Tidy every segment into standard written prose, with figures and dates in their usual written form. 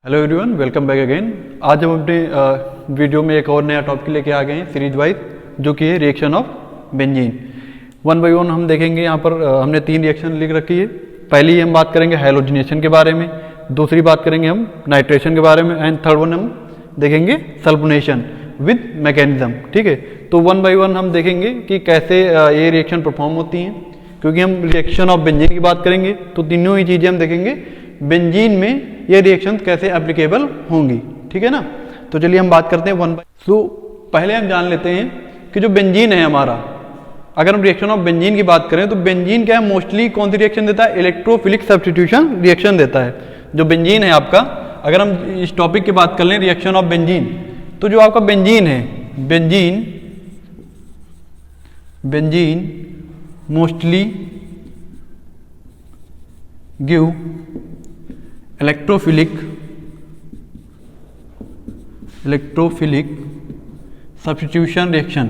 Hello everyone, welcome back again. आज हम अपने वीडियो में एक और नया टॉपिक लेके आ गए हैं सीरीज वाइज, जो कि है reaction of benzene. One by one हम देखेंगे। यहाँ पर हमने 3 रिएक्शन लिख रखी है। पहली हम बात करेंगे हैलोजिनेशन के बारे में, दूसरी बात करेंगे हम नाइट्रेशन के बारे में, एंड थर्ड वन हम देखेंगे सल्फोनेशन विद मैकेनिज्म। ठीक है, तो वन बाय वन हम देखेंगे कि कैसे ये रिएक्शन परफॉर्म होती हैं। क्योंकि हम रिएक्शन ऑफ बेंजीन की बात करेंगे तो तीनों ही चीज़ें हम देखेंगे बेंजीन में ये रिएक्शन कैसे एप्लीकेबल होंगी। ठीक है ना, तो चलिए हम बात करते हैं वन बाय। तो पहले हम जान लेते हैं कि जो बेंजीन है हमारा, अगर हम रिएक्शन ऑफ बेंजीन की बात करें तो बेंजीन क्या है, मोस्टली कौन सी रिएक्शन देता है, इलेक्ट्रोफिलिक सब्स्टिट्यूशन रिएक्शन देता है। जो बेंजीन है आपका, अगर हम इस टॉपिक की बात कर लें रिएक्शन ऑफ बेंजीन, तो जो आपका बेंजीन है, benzene mostly give electrophilic substitution reaction.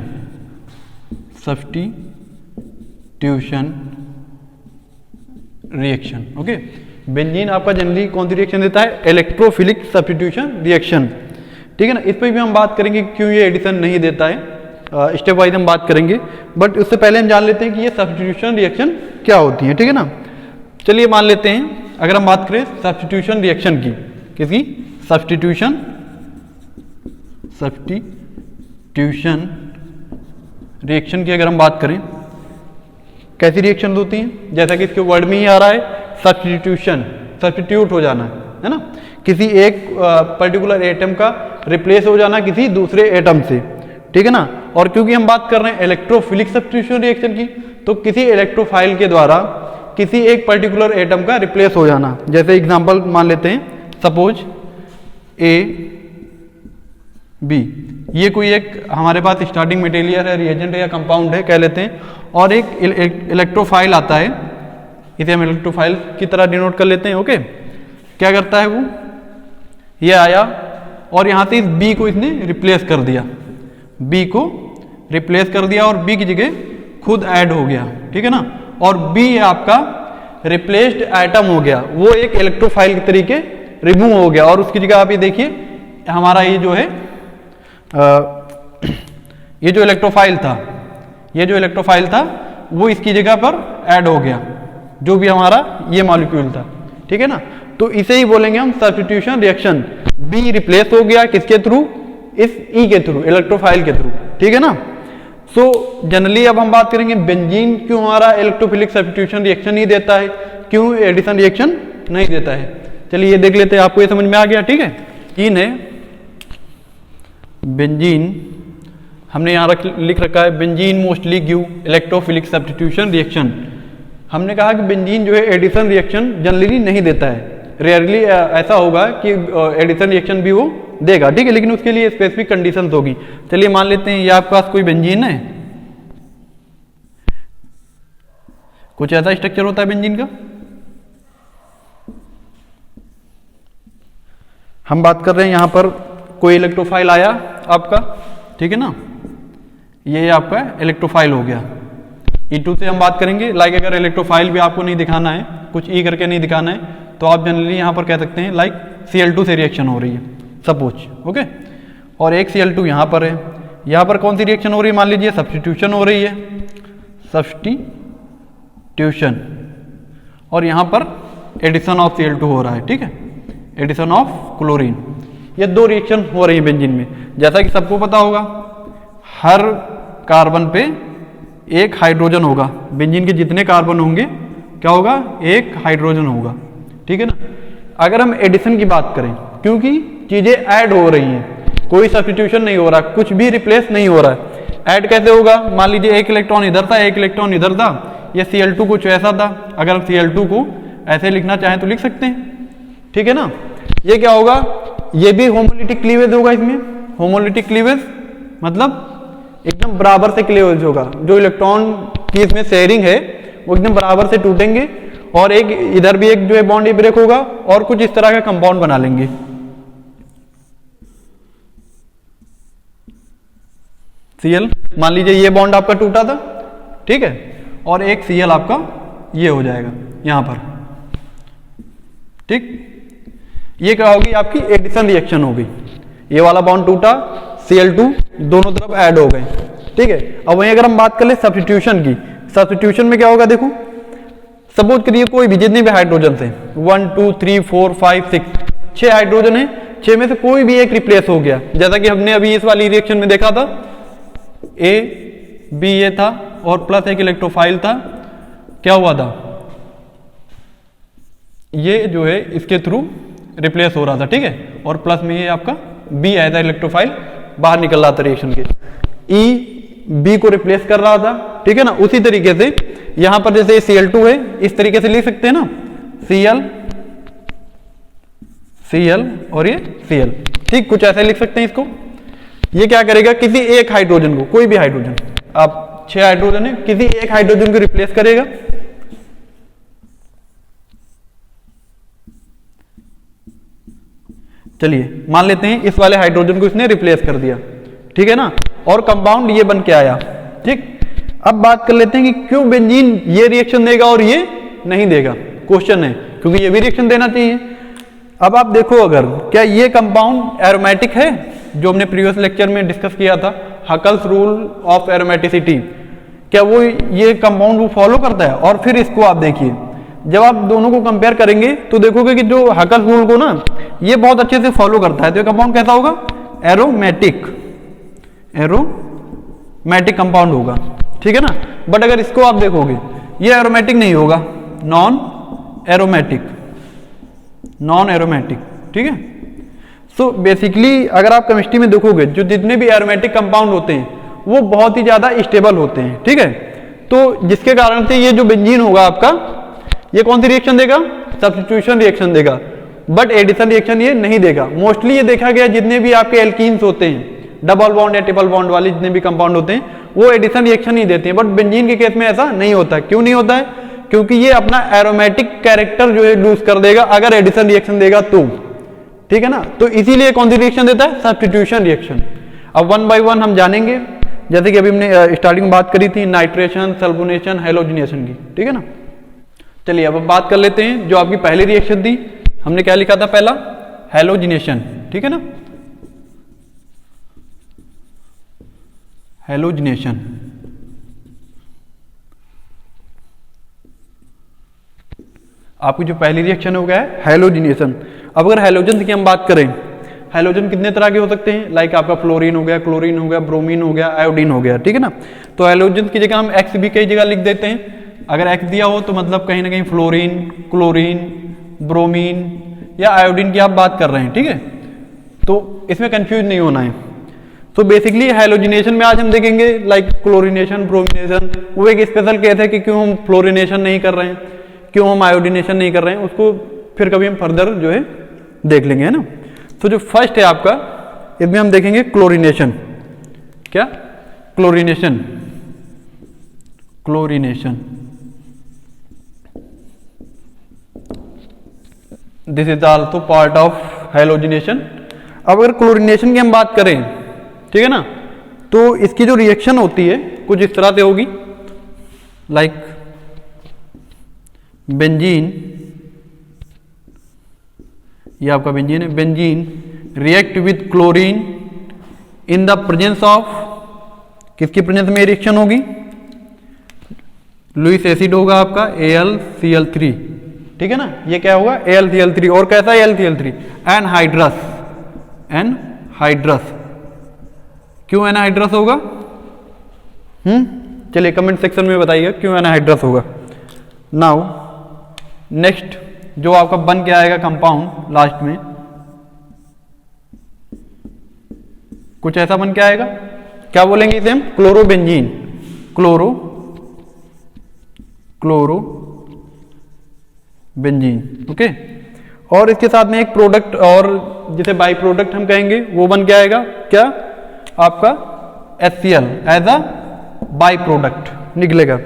Okay, benzene आपका जनरली कौन सी रिएक्शन देता है, इलेक्ट्रोफिलिक सब्स्टिट्यूशन रिएक्शन। ठीक है ना, इस पर भी हम बात करेंगे क्यों ये एडिशन नहीं देता है, स्टेप वाइज हम बात करेंगे। बट उससे पहले हम जान लेते हैं कि ये सब्स्टिट्यूशन रिएक्शन क्या होती है। ठीक है ना, चलिए मान लेते हैं, अगर हम बात करें सब्स्टिट्यूशन रिएक्शन की, किसकी, सब्स्टिट्यूशन रिएक्शन की अगर हम बात करें, कैसी रिएक्शन होती हैं, जैसा कि इसके वर्ड में ही आ रहा है, सब्स्टिट्यूट हो जाना है ना, किसी एक पर्टिकुलर एटम का रिप्लेस हो जाना किसी दूसरे एटम से। ठीक है ना, और क्योंकि हम बात कर रहे हैं इलेक्ट्रोफिलिक सब्स्टिट्यूशन रिएक्शन की, तो किसी इलेक्ट्रोफाइल के द्वारा किसी एक पर्टिकुलर एटम का रिप्लेस हो जाना। जैसे एग्जांपल मान लेते हैं, सपोज ए बी, ये कोई एक हमारे पास स्टार्टिंग मटेरियल है, रिएजेंट है या कंपाउंड है कह लेते हैं, और एक इलेक्ट्रोफाइल आता है, इसे हम इलेक्ट्रोफाइल की तरह डिनोट कर लेते हैं। ओके, क्या करता है वो, ये आया और यहाँ से इस बी को इसने रिप्लेस कर दिया, बी को रिप्लेस कर दिया और बी की जगह खुद ऐड हो गया। ठीक है ना, और बी आपका रिप्लेस्ड एटम हो गया, वो एक इलेक्ट्रोफाइल के तरीके रिमूव हो गया, और उसकी जगह आप ये देखिए हमारा ये जो है ये जो इलेक्ट्रोफाइल था वो इसकी जगह पर ऐड हो गया, जो भी हमारा ये मॉलिक्यूल था। ठीक है ना, तो इसे ही बोलेंगे हम सब्स्टिट्यूशन रिएक्शन। बी रिप्लेस हो गया किसके थ्रू, इस ई के थ्रू, इलेक्ट्रोफाइल के थ्रू। ठीक है ना, सो जनरली अब हम बात करेंगे बेंजीन क्यों हमारा इलेक्ट्रोफिलिक सब्स्टिट्यूशन रिएक्शन नहीं देता है, क्यों एडिशन रिएक्शन नहीं देता है। चलिए ये देख लेते हैं, आपको ये समझ में आ गया। ठीक है, तीन है बेंजीन, हमने यहाँ लिख रखा है benzene mostly give electrophilic substitution reaction. हमने कहा कि बेंजीन जो है एडिशन रिएक्शन जनरली नहीं देता है, रेयरली ऐसा होगा कि एडिशन रिएक्शन भी वो देगा। ठीक है, लेकिन उसके लिए स्पेसिफिक कंडीशंस होगी। चलिए मान लेते हैं ये आपके पास कोई बेंजीन है, कुछ ऐसा स्ट्रक्चर होता है बेंजीन का। हम बात कर रहे हैं यहाँ पर कोई इलेक्ट्रोफाइल आया आपका, ठीक है ना, ये आपका इलेक्ट्रोफाइल हो गया। E2 से हम बात करेंगे, लाइक अगर इलेक्ट्रोफाइल भी आपको नहीं दिखाना है, कुछ ई करके नहीं दिखाना है, तो आप जनरली यहाँ पर कह सकते हैं लाइक Cl2 से रिएक्शन हो रही है सपोज। ओके, और एक Cl2 यहाँ पर है, यहाँ पर कौन सी रिएक्शन हो रही है, मान लीजिए सब्स्टिट्यूशन हो रही है, सब्स्टिट्यूशन, और यहाँ पर एडिशन ऑफ Cl2 हो रहा है। ठीक है, एडिशन ऑफ क्लोरीन। ये 2 रिएक्शन हो रही है बेंजीन में। जैसा कि सबको पता होगा, हर कार्बन पे एक हाइड्रोजन होगा, बेंजीन के जितने कार्बन होंगे क्या होगा, एक हाइड्रोजन होगा। ठीक है ना, अगर हम एडिशन की बात करें, क्योंकि चीजें ऐड हो रही हैं, कोई सब्स्टिट्यूशन नहीं हो रहा, कुछ भी रिप्लेस नहीं हो रहा है। ऐड कैसे होगा, मान लीजिए एक इलेक्ट्रॉन इधर था, एक इलेक्ट्रॉन इधर था, ये Cl2 कुछ ऐसा था, अगर हम Cl2 को ऐसे लिखना चाहें तो लिख सकते हैं। ठीक है ना, ये क्या होगा, ये भी होमोलिटिक क्लीवेज होगा, इसमें होमोलिटिक क्लीवेज मतलब एकदम बराबर से क्लीवेज होगा, जो इलेक्ट्रॉन की इसमें शेयरिंग है वो एकदम बराबर से टूटेंगे, और एक इधर भी एक जो है बॉन्ड ब्रेक होगा, और कुछ इस तरह का कंपाउंड बना लेंगे। Cl, मान लीजिए ये बॉन्ड आपका टूटा था, ठीक है, और एक Cl आपका ये हो जाएगा यहां पर। ठीक, ये क्या होगी आपकी एडिशन रिएक्शन होगी, ये वाला बॉन्ड टूटा, Cl2 दोनों तरफ ऐड हो गए, ठीक है। अब वहीं अगर हम बात कर ले सब्स्टिट्यूशन की, सब्स्टिट्यूशन में क्या होगा देखो, सपोज करिए कोई भी जितने भी हाइड्रोजन थे 1 2 3 4 5 6 6 हाइड्रोजन है, 6 में से कोई भी एक रिप्लेस हो गया, जैसा कि हमने अभी इस वाली रिएक्शन में देखा था, ए बी ये था और प्लस एक इलेक्ट्रोफाइल था, क्या हुआ था, ये जो है इसके थ्रू रिप्लेस हो रहा था, ठीक है, और प्लस में ये आपका बी आया था इलेक्ट्रोफाइल बाहर निकल रहा था रिएक्शन के, ई बी को रिप्लेस कर रहा था, ठीक है ना। उसी तरीके से यहां पर जैसे Cl2 है, इस तरीके से लिख सकते हैं ना, Cl Cl और ये Cl, ठीक, कुछ ऐसे लिख सकते हैं इसको। ये क्या करेगा, किसी एक हाइड्रोजन को, कोई भी हाइड्रोजन, आप 6 हाइड्रोजन है, किसी एक हाइड्रोजन को रिप्लेस करेगा, चलिए मान लेते हैं इस वाले हाइड्रोजन को इसने रिप्लेस कर दिया, ठीक है ना, और कंपाउंड ये बन के आया, ठीक। अब बात कर लेते हैं कि क्यों बेंजीन ये रिएक्शन देगा और ये नहीं देगा, क्वेश्चन है, क्योंकि ये भी रिएक्शन देना चाहिए। अब आप देखो, अगर क्या ये कंपाउंड एरोमेटिक है, जो हमने प्रीवियस लेक्चर में डिस्कस किया था, हकल्स रूल ऑफ एरोमेटिसिटी, क्या वो ये कंपाउंड वो फॉलो करता है। और फिर इसको आप देखिए, जब आप दोनों को कंपेयर करेंगे तो देखोगे कि जो हकल्स रूल को ना ये बहुत अच्छे से फॉलो करता है, तो ये कंपाउंड कैसा होगा, एरोमेटिक, एरोमेटिक कंपाउंड होगा, ठीक है ना। बट अगर इसको आप देखोगे, ये एरोमेटिक नहीं होगा, नॉन एरोमेटिक, नॉन एरोमेटिक, ठीक है। सो बेसिकली अगर आप केमिस्ट्री में देखोगे, जो जितने भी एरोमेटिक कंपाउंड होते हैं वो बहुत ही ज्यादा स्टेबल होते हैं, ठीक है। तो जिसके कारण से ये जो बेंजीन होगा आपका, ये कौन सी रिएक्शन देगा, सब्स्टिट्यूशन रिएक्शन देगा, बट एडिशन रिएक्शन ये नहीं देगा। मोस्टली ये देखा गया जितने भी आपके एल्कीन्स होते हैं, डबल बॉन्ड या ट्रिपल बॉन्ड वाले जितने भी कंपाउंड होते हैं, वो एडिशन रिएक्शन ही देते हैं, बट बेंजीन के केस में ऐसा नहीं होता। क्यों नहीं होता है, क्योंकि ये अपना एरोमेटिक कैरेक्टर जो है लूज कर देगा अगर एडिशन रिएक्शन देगा तो, ठीक है ना। तो इसीलिए कौन सी रिएक्शन देता है, सब्स्टिट्यूशन रिएक्शन। अब वन बाय वन हम जानेंगे, जैसे कि अभी हमने स्टार्टिंग में बात करी थी नाइट्रेशन, सल्फोनेशन, हैलोजिनेशन की, ठीक है ना। चलिए अब बात कर लेते हैं जो आपकी पहली रिएक्शन थी, हमने क्या लिखा था पहला, हैलोजिनेशन, ठीक है ना, हैलोजिनेशन। आपकी जो पहली रिएक्शन हो गया है हैलोजिनेशन। अब अगर हैलोजन की हम बात करें, हैलोजन कितने तरह के हो सकते हैं, लाइक आपका फ्लोरीन हो गया, क्लोरीन हो गया, ब्रोमीन हो गया, आयोडीन हो गया, ठीक है ना। तो हैलोजन की जगह हम एक्स भी कई जगह लिख देते हैं। अगर एक्स दिया हो तो मतलब कहीं ना कहीं फ्लोरीन, क्लोरीन, ब्रोमीन या आयोडीन की आप बात कर रहे हैं, ठीक है। तो इसमें कंफ्यूज नहीं होना है। तो बेसिकली हैलोजिनेशन में आज हम देखेंगे लाइक क्लोरीनेशन, ब्रोमिनेशन, वो एक स्पेशल केस है कि क्यों हम फ्लोरिनेशन नहीं कर रहे हैं, क्यों हम आयोडीनेशन नहीं कर रहे हैं, उसको फिर कभी हम फर्दर जो है देख लेंगे, है ना। तो जो फर्स्ट है आपका, इसमें हम देखेंगे क्लोरीनेशन। क्या, chlorination, chlorination, this is also part of halogenation. अब अगर क्लोरीनेशन की हम बात करें, ठीक है ना, तो इसकी जो रिएक्शन होती है कुछ इस तरह से होगी, लाइक बेंजीन, ये आपका बेंजीन है, benzene react with chlorine in the presence of, किसकी प्रेजेंस में रिएक्शन होगी, लुईस एसिड होगा आपका AlCl3, ठीक है ना। ये क्या होगा, AlCl3, और कैसा AlCl3, एनहाइड्रस, एनहाइड्रस। क्यों एनहाइड्रस होगा, चलिए कमेंट सेक्शन में बताइएगा क्यों एनहाइड्रस होगा। नाउ नेक्स्ट जो आपका बन के आएगा कंपाउंड लास्ट में, कुछ ऐसा बन के आएगा, क्या बोलेंगे इसे हम, क्लोरोबेंजीन, क्लोरोबेंजीन, ओके। और इसके साथ में एक प्रोडक्ट और जिसे बाई प्रोडक्ट हम कहेंगे, वो बन के आएगा क्या, आपका HCl as a by product निकलेगा,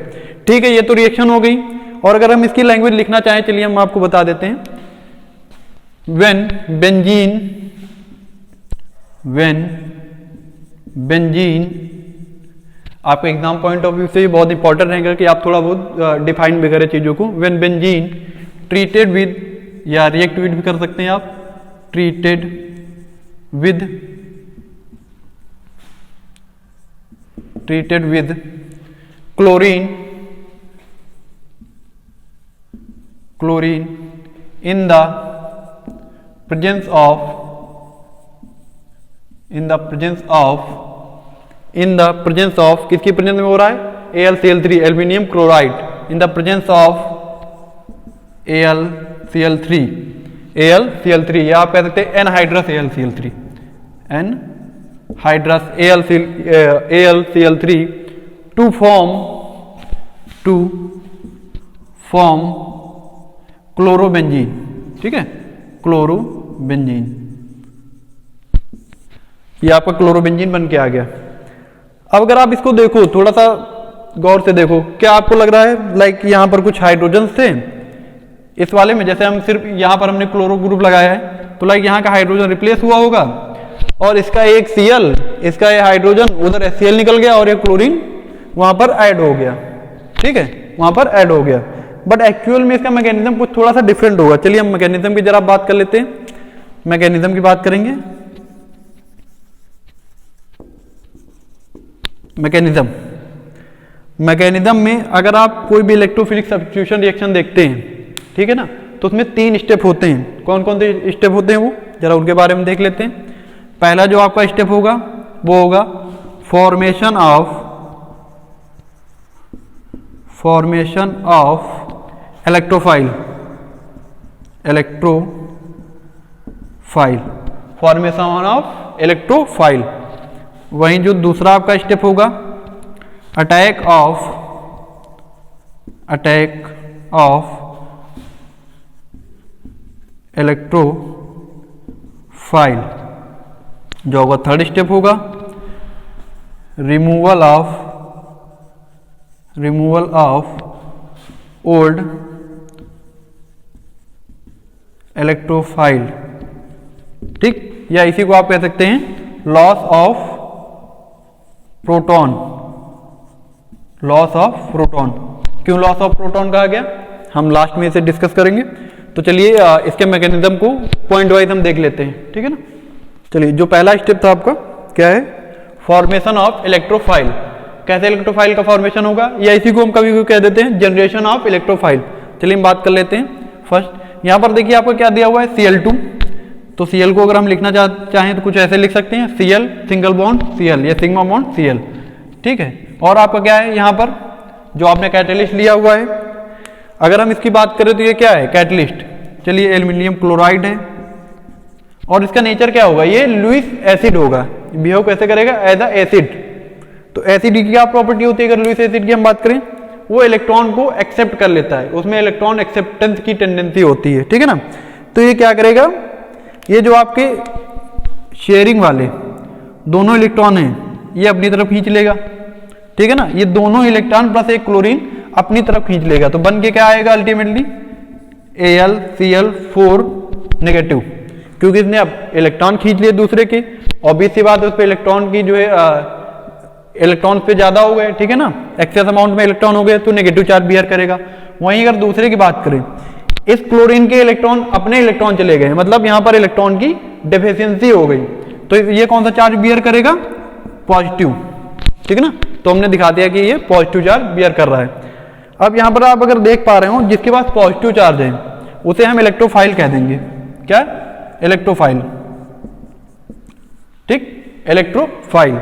ठीक है। ये तो रिएक्शन हो गई। और अगर हम इसकी लैंग्वेज लिखना चाहें, चलिए हम आपको बता देते हैं, व्हेन बेंजीन, आपके एग्जाम पॉइंट ऑफ व्यू से बहुत इंपॉर्टेंट रहेगा कि आप थोड़ा बहुत डिफाइन भी करें चीजों को। व्हेन बेंजीन ट्रीटेड विद, या रिएक्ट विद भी कर सकते हैं आप, treated with chlorine in the presence of किसकी प्रेजेंस में हो रहा है? AlCl3 aluminium chloride in the presence of AlCl3 या आप कह सकते हैं anhydrous AlCl3 AlCl3 to form chlorobenzene. ठीक है, क्लोरोबेंजीन, ये आपका क्लोरोबेंजीन बन के आ गया। अब अगर आप इसको देखो, थोड़ा सा गौर से देखो, क्या आपको लग रहा है लाइक यहां पर कुछ हाइड्रोजन थे इस वाले में? जैसे हम सिर्फ यहां पर हमने क्लोरो ग्रुप लगाया है तो लाइक यहां का हाइड्रोजन रिप्लेस हुआ होगा और इसका एक Cl, इसका ये हाइड्रोजन उधर HCl निकल गया और ये क्लोरीन वहां पर ऐड हो गया। ठीक है, वहां पर ऐड हो गया, बट एक्चुअल में इसका मैकेनिज्म कुछ थोड़ा सा डिफरेंट होगा। चलिए हम मैकेनिज्म की जरा बात कर लेते हैं, मैकेनिज्म की बात करेंगे। मैकेनिज्म में अगर आप कोई भी इलेक्ट्रोफिलिक सब्स्टिट्यूशन रिएक्शन देखते हैं, ठीक है ना, तो उसमें 3 स्टेप होते हैं। कौन कौन से स्टेप होते हैं वो जरा उनके बारे में देख लेते हैं। पहला जो आपका स्टेप होगा वो होगा formation of electrophile, formation of electrophile. वहीं जो दूसरा आपका स्टेप होगा अटैक ऑफ इलेक्ट्रोफाइल। जो होगा थर्ड स्टेप होगा रिमूवल ऑफ ओल्ड इलेक्ट्रोफाइल। ठीक, या इसी को आप कह सकते हैं लॉस ऑफ प्रोटॉन। क्यों लॉस ऑफ प्रोटॉन कहा गया, हम लास्ट में इसे डिस्कस करेंगे। तो चलिए इसके मैकेनिज्म को पॉइंट वाइज हम देख लेते हैं। ठीक है ना, चलिए जो पहला स्टेप था आपका क्या है? Formation of electrophile. कैसे इलेक्ट्रोफाइल का फॉर्मेशन होगा, या इसी को हम कभी कभी कह देते हैं जनरेशन ऑफ इलेक्ट्रोफाइल। चलिए हम बात कर लेते हैं। फर्स्ट यहां पर देखिए आपको क्या दिया हुआ है, Cl2। तो Cl को अगर हम लिखना चाहें तो कुछ ऐसे लिख सकते हैं, Cl सिंगल बॉन्ड Cl या सिग्मा बॉन्ड Cl। ठीक है, और आपका क्या है यहाँ पर जो आपने कैटलिस्ट लिया हुआ है, अगर हम इसकी बात करें तो ये क्या है कैटलिस्ट? चलिए एल्यूमिनियम क्लोराइड है और इसका नेचर क्या होगा, ये लुईस एसिड होगा, बिहेव कैसे करेगा एज अ एसिड। तो एसिड की क्या प्रॉपर्टी होती है अगर लुईस एसिड की हम बात करें? वो इलेक्ट्रॉन को एक्सेप्ट कर लेता है, उसमें इलेक्ट्रॉन एक्सेप्टेंस की टेंडेंसी होती है। ठीक है ना, तो ये क्या करेगा, ये जो आपके शेयरिंग वाले दोनों इलेक्ट्रॉन हैं ये अपनी तरफ खींच लेगा। ठीक है ना, ये दोनों इलेक्ट्रॉन प्लस एक क्लोरीन अपनी तरफ खींच लेगा, तो बन के क्या आएगा अल्टीमेटली AlCl4 नेगेटिव, क्योंकि इसने अब इलेक्ट्रॉन खींच लिए दूसरे के। ऑब्वियस सी बात है, उस पर इलेक्ट्रॉन की जो है इलेक्ट्रॉन पे ज्यादा हो गए। ठीक है ना, एक्सेस अमाउंट में इलेक्ट्रॉन हो गए तो नेगेटिव चार्ज बिहेव करेगा। वहीं अगर दूसरे की बात करें, इस क्लोरीन के इलेक्ट्रॉन अपने इलेक्ट्रॉन चले गए, मतलब यहां पर इलेक्ट्रॉन की डेफिशिएंसी हो गई, तो ये कौन सा चार्ज बियर करेगा? पॉजिटिव। ठीक है ना, तो हमने दिखा दिया कि ये पॉजिटिव चार्ज बियर कर रहा है। अब यहां पर आप अगर देख पा रहे हो, जिसके पास पॉजिटिव चार्ज है उसे हम इलेक्ट्रोफाइल कह देंगे। क्या? इलेक्ट्रोफाइल। ठीक, इलेक्ट्रोफाइल।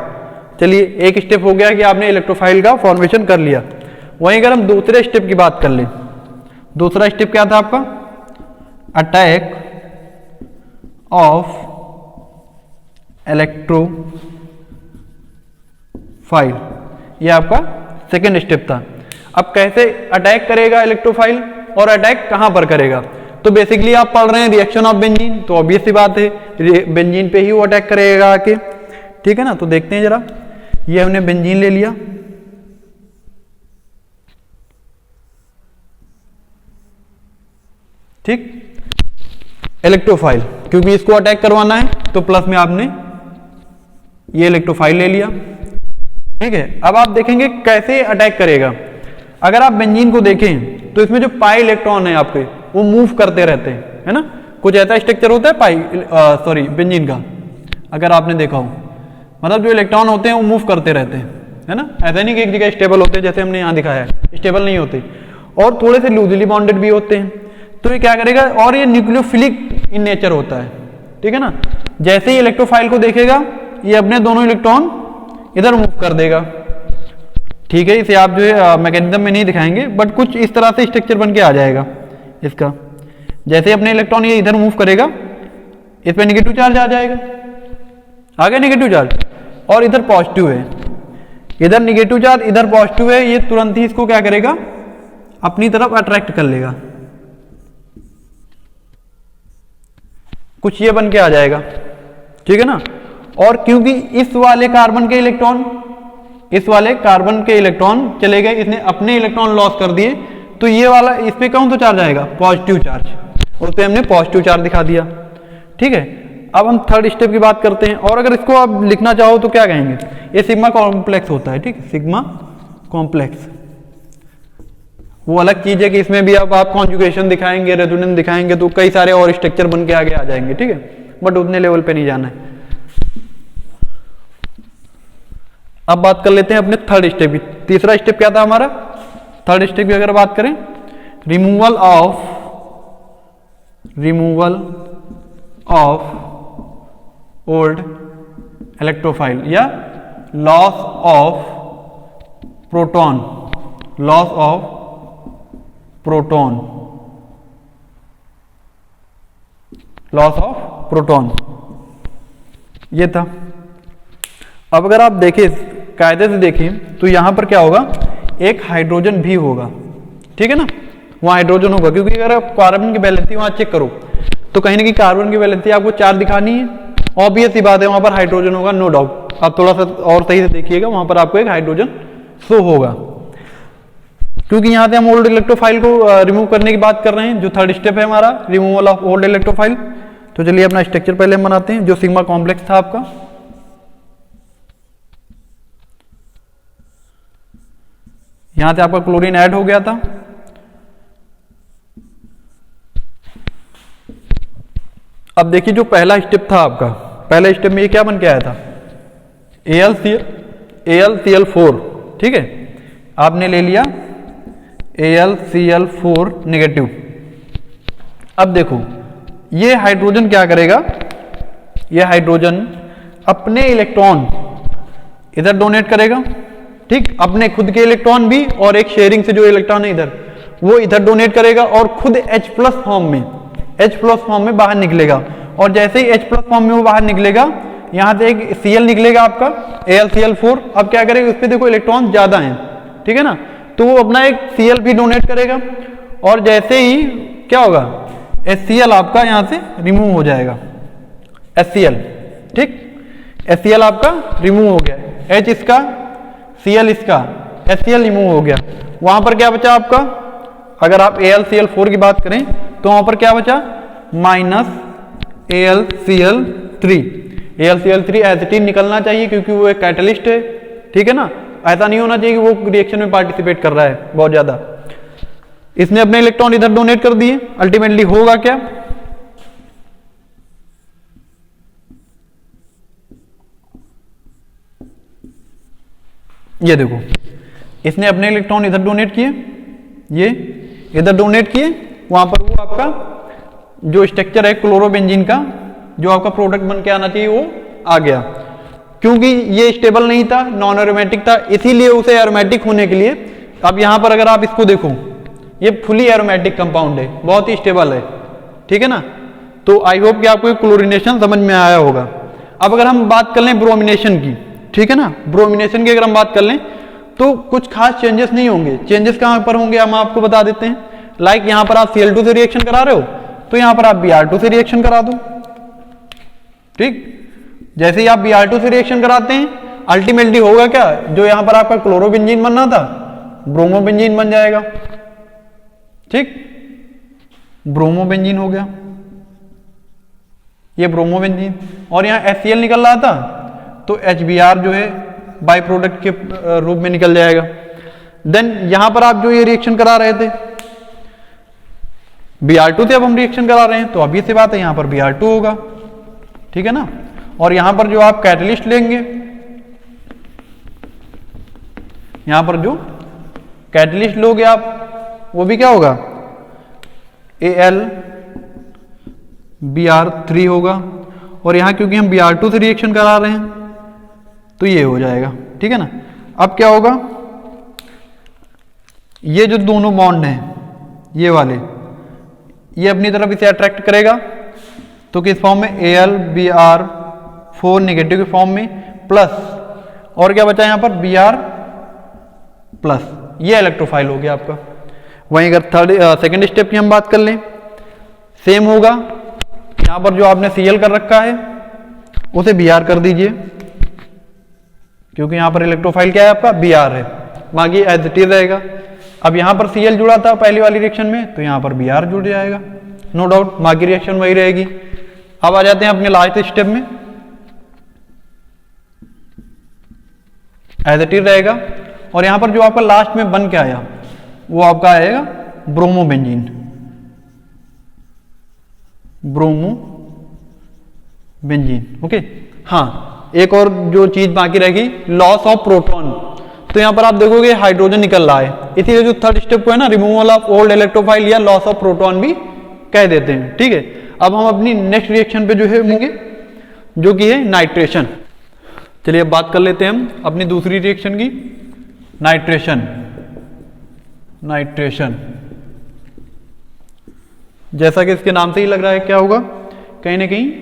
चलिए एक स्टेप हो गया कि आपने इलेक्ट्रोफाइल का फॉर्मेशन कर लिया। वहीं अगर हम दूसरे स्टेप की बात कर लें, दूसरा स्टेप क्या था आपका? अटैक ऑफ इलेक्ट्रोफाइल, ये आपका सेकेंड स्टेप था। अब कैसे अटैक करेगा इलेक्ट्रोफाइल और अटैक कहां पर करेगा? तो बेसिकली आप पढ़ रहे हैं रिएक्शन ऑफ बेंजीन, तो ऑब्वियस सी बात है बेंजीन पे ही वो अटैक करेगा आके। ठीक है ना, तो देखते हैं जरा, ये हमने बेंजीन ले लिया। ठीक, इलेक्ट्रोफाइल, क्योंकि इसको अटैक करवाना है तो प्लस में आपने ये इलेक्ट्रोफाइल ले लिया। ठीक है, अब आप देखेंगे कैसे अटैक करेगा। अगर आप बेंजीन को देखें तो इसमें जो पाई इलेक्ट्रॉन है आपके वो मूव करते रहते हैं, है ना, कुछ ऐसा स्ट्रक्चर होता है बेंजीन का, अगर आपने देखा हो, मतलब जो इलेक्ट्रॉन होते हैं वो मूव करते रहते हैं, है ना, ऐसा नहीं कि एक जगह स्टेबल होते हैं जैसे हमने यहाँ दिखाया है, स्टेबल नहीं होते, और थोड़े से लूजली बॉन्डेड भी होते हैं। तो ये क्या करेगा, और ये न्यूक्लियोफिलिक इन नेचर होता है, ठीक है ना। जैसे ही इलेक्ट्रोफाइल को देखेगा ये अपने दोनों इलेक्ट्रॉन इधर मूव कर देगा, ठीक है। इसे आप जो है मैकेनिज्म में नहीं दिखाएंगे, बट कुछ इस तरह से स्ट्रक्चर बन के आ जाएगा इसका। जैसे अपने इलेक्ट्रॉन ये इधर मूव करेगा, इस पे नेगेटिव चार्ज आ जाएगा, आ गया नेगेटिव चार्ज, और इधर पॉजिटिव है, इधर नेगेटिव चार्ज इधर पॉजिटिव है, ये तुरंत ही इसको क्या करेगा, अपनी तरफ अट्रैक्ट कर लेगा, कुछ ये बन के आ जाएगा, ठीक है ना। और क्योंकि इस वाले कार्बन के इलेक्ट्रॉन चले गए, इसने अपने इलेक्ट्रॉन लॉस कर दिए, तो ये वाला इस पे कौन सा चार्ज आएगा, पॉजिटिव चार्ज, उस पे हमने पॉजिटिव चार्ज दिखा दिया, ठीक है। अब हम थर्ड स्टेप की बात करते हैं, और अगर इसको आप लिखना चाहो तो क्या कहेंगे, ये सिग्मा कॉम्प्लेक्स होता है, ठीक है, सिग्मा कॉम्प्लेक्स। वो अलग चीज है कि इसमें भी अब आप कॉन्जुगेशन दिखाएंगे, रेजोनेंस दिखाएंगे, तो कई सारे और स्ट्रक्चर बन के आगे आ जाएंगे, ठीक है, बट उतने लेवल पे नहीं जाना है। अब बात कर लेते हैं अपने थर्ड स्टेप की। तीसरा स्टेप क्या था हमारा, थर्ड स्टेप की अगर बात करें, रिमूवल ऑफ ओल्ड इलेक्ट्रोफाइल या लॉस ऑफ प्रोटॉन, ये था। अब अगर आप देखें, कायदे से देखें, तो यहां पर क्या होगा, एक हाइड्रोजन भी होगा, ठीक है ना, वहां हाइड्रोजन होगा, क्योंकि अगर आप कार्बन की वैलेंसी वहां चेक करो तो कहीं ना कहीं कार्बन की वैलेंसी आपको 4 दिखानी है, ऑब्वियस सी बात है, वहां पर हाइड्रोजन होगा, नो डाउट। आप थोड़ा सा और सही से देखिएगा, वहां पर आपको एक हाइड्रोजन शो होगा, क्योंकि यहां से हम ओल्ड इलेक्ट्रोफाइल को रिमूव करने की बात कर रहे हैं, जो थर्ड स्टेप है हमारा, रिमूवल ऑफ ओल्ड इलेक्ट्रोफाइल। तो चलिए अपना स्ट्रक्चर पहले हम बनाते हैं, जो सिग्मा कॉम्प्लेक्स था आपका। यहां से आपका क्लोरीन ऐड हो गया था, अब देखिए जो पहला स्टेप था आपका, पहले स्टेप में ये क्या बन के आया था, AlCl4, ठीक है, आपने ले लिया AlCl4 नेगेटिव। अब देखो ये हाइड्रोजन क्या करेगा, ये हाइड्रोजन अपने इलेक्ट्रॉन इधर डोनेट करेगा, ठीक, अपने खुद के इलेक्ट्रॉन भी, और एक शेयरिंग से जो इलेक्ट्रॉन है इधर, वो इधर डोनेट करेगा, और खुद H+ फॉर्म में बाहर निकलेगा। और जैसे ही H+ फॉर्म में वो बाहर निकलेगा, यहां से एक Cl निकलेगा आपका, AlCl4। अब क्या करेगा, उस पर देखो इलेक्ट्रॉन ज्यादा हैं, ठीक है ना, तो वो अपना एक Cl भी डोनेट करेगा, और जैसे ही क्या होगा, HCl आपका यहां से रिमूव हो जाएगा, HCl, ठीक, HCl आपका रिमूव हो गया, H इसका, Cl इसका, HCl रिमूव हो गया। वहां पर क्या बचा आपका, अगर आप AlCl4 की बात करें तो वहां पर क्या बचा, माइनस AlCl3। AlCl3 एसिटिन निकलना चाहिए, क्योंकि वो एक कैटलिस्ट है, ठीक है ना, ऐसा नहीं होना चाहिए कि वो रिएक्शन में पार्टिसिपेट कर रहा है बहुत ज्यादा। इसने अपने इलेक्ट्रॉन इधर डोनेट कर दिए, अल्टीमेटली होगा क्या, ये देखो, इसने अपने इलेक्ट्रॉन इधर डोनेट किए, ये इधर डोनेट किए, वहां पर वो आपका जो स्ट्रक्चर है क्लोरोबेंजीन का, जो आपका प्रोडक्ट बन के आना चाहिए, वो आ गया। क्योंकि ये स्टेबल नहीं था, नॉन एरोमेटिक था, इसीलिए उसे एरोमेटिक होने के लिए, अब यहां पर अगर आप इसको देखो, ये फुली एरोमेटिक कंपाउंड है, बहुत ही स्टेबल है, ठीक है ना। तो आई होप कि आपको क्लोरीनेशन समझ में आया होगा। अब अगर हम बात कर लें ब्रोमिनेशन की, ठीक है ना, ब्रोमिनेशन की अगर हम बात कर लें तो कुछ खास चेंजेस नहीं होंगे। चेंजेस कहां पर होंगे हम आपको बता देते हैं। लाइक यहां पर आप Cl2 से रिएक्शन करा रहे हो, तो यहां पर आप Br2 से रिएक्शन करा दो, ठीक। जैसे ही आप Br2 से रिएक्शन कराते हैं, अल्टीमेटली होगा क्या, जो यहां पर आपका क्लोरोबेंजीन बनना था, ब्रोमोबेंजीन बन जाएगा, ठीक, ब्रोमोबेंजीन हो गया, ये ब्रोमोबेंजीन, और यहां HCl निकल रहा था, तो HBr जो है बाय प्रोडक्ट के रूप में निकल जाएगा। देन यहां पर आप जो ये रिएक्शन करा रहे थे Br2 से अब हम रिएक्शन करा रहे हैं तो obvious सी बात है यहाँ पर Br2 होगा, ठीक है ना। और यहाँ पर जो आप कैटलिस्ट लेंगे, यहाँ पर जो कैटलिस्ट लोगे आप, वो भी क्या होगा, Al Br3 होगा। और यहाँ क्योंकि हम Br2 से रिएक्शन करा रहे हैं तो ये हो जाएगा, ठीक है ना। अब क्या होगा, ये जो दोनों बॉन्ड हैं ये वाले, ये अपनी तरफ इसे अट्रैक्ट करेगा तो किस फॉर्म में, AlBr4 नेगेटिव के फॉर्म में, प्लस और क्या बचा यहाँ पर Br प्लस, ये इलेक्ट्रोफाइल हो गया आपका। वहीं अगर सेकेंड स्टेप की हम बात कर लें, सेम होगा, यहाँ पर जो आपने Cl कर रखा है उसे Br कर दीजिए, क्योंकि यहाँ पर इलेक्ट्रोफाइल क्या है आपका, Br है, बाकी एज इट इज रहेगा। अब यहाँ पर Cl जुड़ा था पहली वाली रिएक्शन में तो यहाँ पर Br जुड़ जाएगा, नो डाउट, बाकी रिएक्शन वही रहेगी। अब आ जाते हैं अपने लास्ट स्टेप में, एज इट इज रहेगा। और यहाँ पर जो आपका लास्ट में बन के आया वो आपका आएगा ब्रोमोबेंजीन, ब्रोमोबेंजीन, ओके। हाँ, एक और जो चीज बाकी रहेगी, लॉस ऑफ प्रोटॉन। तो यहाँ पर आप देखोगे हाइड्रोजन निकल रहा है, इसीलिए जो थर्ड स्टेप को है ना, रिमूवल ऑफ ओल्ड इलेक्ट्रोफाइल या लॉस ऑफ प्रोटॉन भी कह देते हैं, ठीक है। अब हम अपनी नेक्स्ट रिएक्शन पे जो है होंगे, जो कि है नाइट्रेशन। चलिए अब बात कर लेते हैं हम अपनी दूसरी रिएक्शन की, नाइट्रेशन। नाइट्रेशन जैसा कि इसके नाम से ही लग रहा है क्या होगा, कहीं ना कहीं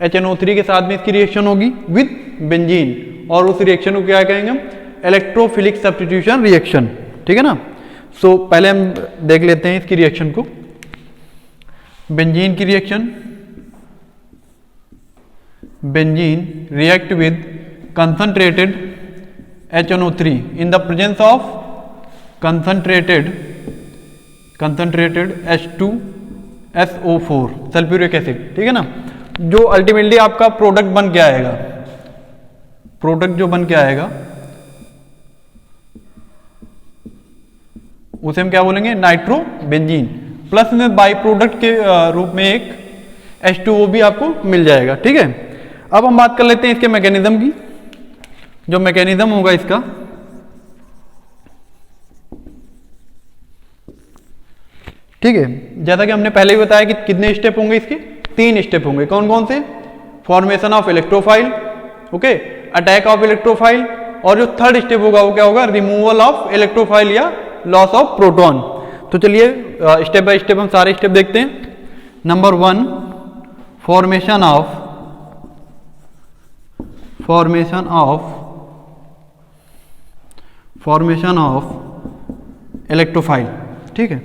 HNO3 के साथ में इसकी रिएक्शन होगी विद बेंजीन, और उस रिएक्शन को क्या कहेंगे हम, इलेक्ट्रोफिलिक सब्स्टिट्यूशन रिएक्शन, ठीक है ना। सो पहले हम देख लेते हैं इसकी रिएक्शन को। बेंजीन की reaction, benzene react with concentrated HNO3 in the presence of concentrated H2SO4 sulphuric acid, ठीक है ना। जो अल्टीमेटली आपका प्रोडक्ट बन के आएगा, प्रोडक्ट जो बन के आएगा उसे हम क्या बोलेंगे, नाइट्रोबेंजीन, प्लस में बाई प्रोडक्ट के रूप में एक H2O भी आपको मिल जाएगा, ठीक है। अब हम बात कर लेते हैं इसके मैकेनिज्म की। जो मैकेनिज्म होगा इसका, ठीक है, जैसा कि हमने पहले ही बताया कि कितने स्टेप होंगे इसके, 3 स्टेप होंगे। कौन कौन से, formation of electrophile, okay, attack of electrophile, और जो थर्ड स्टेप होगा वो क्या होगा, रिमूवल ऑफ इलेक्ट्रोफाइल या लॉस ऑफ प्रोटॉन। तो चलिए स्टेप बाय स्टेप हम सारे स्टेप देखते हैं। नंबर 1, फॉर्मेशन ऑफ इलेक्ट्रोफाइल, ठीक है।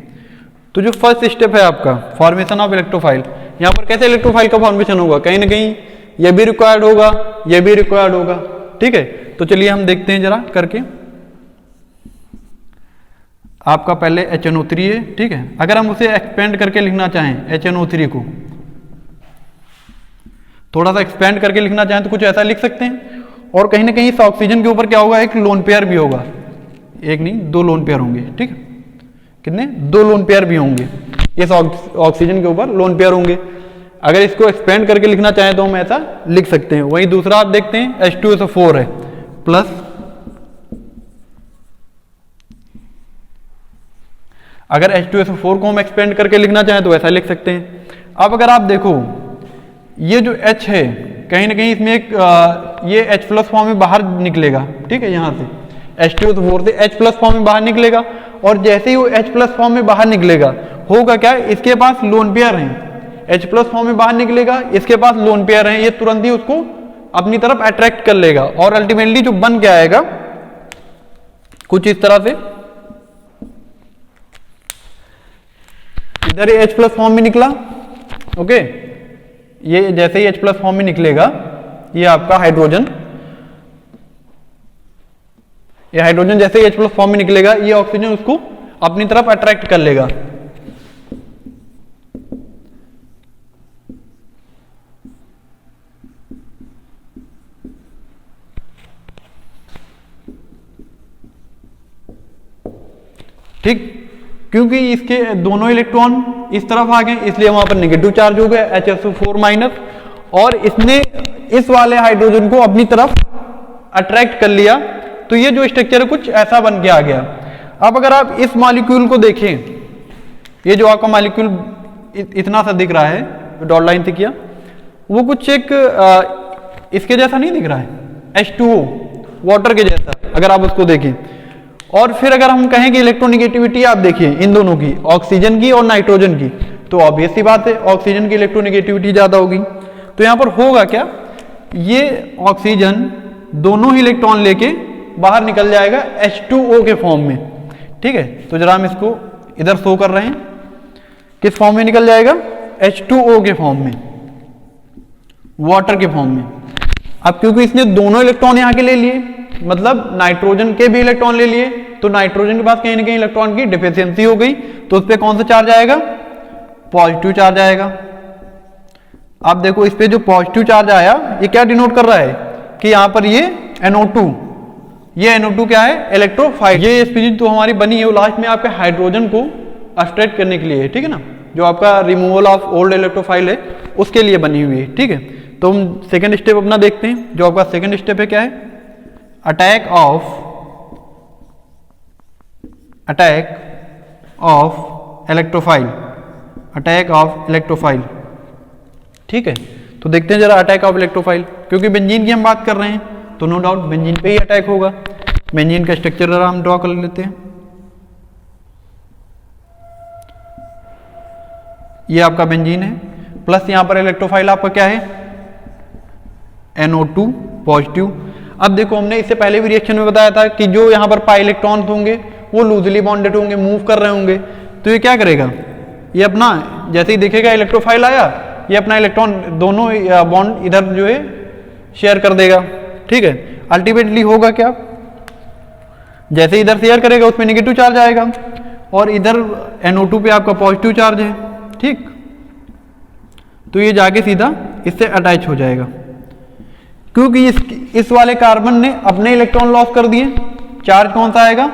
तो जो फर्स्ट स्टेप है आपका फॉर्मेशन ऑफ इलेक्ट्रोफाइल, यहां पर कैसे इलेक्ट्रोफाइल का फॉर्मेशन होगा, कहीं ना कहीं ये भी रिक्वायर्ड होगा, ये भी रिक्वायर्ड होगा, ठीक है। तो चलिए हम देखते हैं जरा करके। आपका पहले HNO3 है, ठीक है। अगर हम उसे एक्सपेंड करके लिखना चाहें, HNO3 को थोड़ा सा एक्सपेंड करके लिखना चाहें तो कुछ ऐसा लिख सकते हैं। और कहीं ना कहीं इस ऑक्सीजन के ऊपर क्या होगा, एक लोन पेयर भी होगा, एक नहीं 2 लोन पेयर होंगे, ठीक है। कितने, 2 लोन पेयर भी होंगे इस ऑक्सीजन के ऊपर, लोन पेयर होंगे। अगर इसको एक्सपेंड करके लिखना चाहें तो हम ऐसा लिख सकते हैं। वहीं दूसरा आप देखते हैं H2SO4 है, प्लस अगर H2SO4 को हम एक्सपेंड करके लिखना चाहें तो ऐसा लिख सकते हैं। अब अगर आप देखो ये जो H है, कहीं ना कहीं इसमें एक ये H प्लस फॉर्म में बाहर निकलेगा, ठीक है। यहाँ से H2SO4 से H प्लस फॉर्म में बाहर निकलेगा, और जैसे ही वो H प्लस फॉर्म में बाहर निकलेगा होगा क्या, इसके पास लोन पेयर हैं, H प्लस फॉर्म में बाहर निकलेगा, इसके पास लोन पेयर हैं, ये तुरंत ही उसको अपनी तरफ अट्रैक्ट कर लेगा, और अल्टीमेटली जो बन के आएगा कुछ इस तरह से, इधर ये H प्लस फॉर्म में निकला, ओके, ये जैसे ही H प्लस फॉर्म में निकलेगा, ये आपका हाइड्रोजन, ये हाइड्रोजन जैसे ही H प्लस फॉर्म में निकलेगा, ये ऑक्सीजन उसको अपनी तरफ अट्रैक्ट कर लेगा। ठीक, क्योंकि इसके दोनों इलेक्ट्रॉन इस तरफ आ गए, इसलिए वहां पर नेगेटिव चार्ज हो गया HSO4 माइनस, और इसने इस वाले हाइड्रोजन को अपनी तरफ अट्रैक्ट कर लिया। तो ये जो स्ट्रक्चर है कुछ ऐसा बन के आ गया। अब अगर आप इस मॉलिक्यूल को देखें, ये जो आपका मॉलिक्यूल इतना सा दिख रहा है, डॉट लाइन से किया, वो कुछ एक इसके जैसा नहीं दिख रहा है, H2O वाटर के जैसा, अगर आप उसको देखें। और फिर अगर हम कहें कि इलेक्ट्रोनिगेटिविटी आप देखिए इन दोनों की, ऑक्सीजन की और नाइट्रोजन की, तो ऑब्वियस सी बात है ऑक्सीजन की इलेक्ट्रोनिगेटिविटी ज्यादा होगी। तो यहां पर होगा क्या, ये ऑक्सीजन दोनों ही इलेक्ट्रॉन लेके बाहर निकल जाएगा H2O के फॉर्म में। ठीक है, तो जरा हम इसको इधर शो कर रहे हैं, किस फॉर्म में निकल जाएगा, H2O के फॉर्म में, वाटर के फॉर्म में। अब क्योंकि इसने दोनों इलेक्ट्रॉन यहां के ले लिए, मतलब नाइट्रोजन के भी इलेक्ट्रॉन ले लिए, तो नाइट्रोजन के पास कहीं ना कहीं इलेक्ट्रॉन की डिफिशियंसी हो गई, तो उस पर कौन सा चार्ज आएगा, पॉजिटिव चार्ज आएगा। आप देखो इस पे जो पॉजिटिव चार्ज आया, ये क्या डिनोट कर रहा है कि यहां पर ये NO2, ये NO2 क्या है, इलेक्ट्रोफाइल। ये स्पीशीज तो हमारी बनी है, वो लास्ट में आपके हाइड्रोजन को अब्स्ट्रैक्ट करने के लिए है, ठीक है ना, जो आपका रिमूवल ऑफ ओल्ड इलेक्ट्रोफाइल है उसके लिए बनी हुई है। ठीक है, तो हम सेकंड स्टेप अपना देखते हैं। जो आपका सेकंड स्टेप है क्या है, attack of electrophile, attack of electrophile. ठीक है, तो देखते हैं जरा अटैक ऑफ इलेक्ट्रोफाइल, क्योंकि बेंजीन की हम बात कर रहे हैं तो नो डाउट बेंजीन पे ही अटैक होगा। बेंजीन का स्ट्रक्चर जरा हम ड्रॉ कर लेते हैं। ये आपका बेंजीन है, प्लस यहां पर इलेक्ट्रोफाइल आपका क्या है, NO2 पॉजिटिव। अब देखो हमने इससे पहले भी रिएक्शन में बताया था कि जो यहां पर पाई इलेक्ट्रॉन होंगे वो लूजली बॉन्डेड होंगे, मूव कर रहे होंगे, तो ये क्या करेगा, ये अपना जैसे ही दिखेगा इलेक्ट्रोफाइल आया, ये अपना इलेक्ट्रॉन दोनों बॉन्ड इधर जो है शेयर कर देगा। ठीक है, अल्टीमेटली होगा क्या, जैसे इधर शेयर करेगा उसमें नेगेटिव चार्ज आएगा, और इधर NO2 पे आपका पॉजिटिव चार्ज है। ठीक, तो ये जाके सीधा इससे अटैच हो जाएगा, क्योंकि इस वाले कार्बन ने अपने इलेक्ट्रॉन लॉस कर दिए, चार्ज कौन सा आएगा,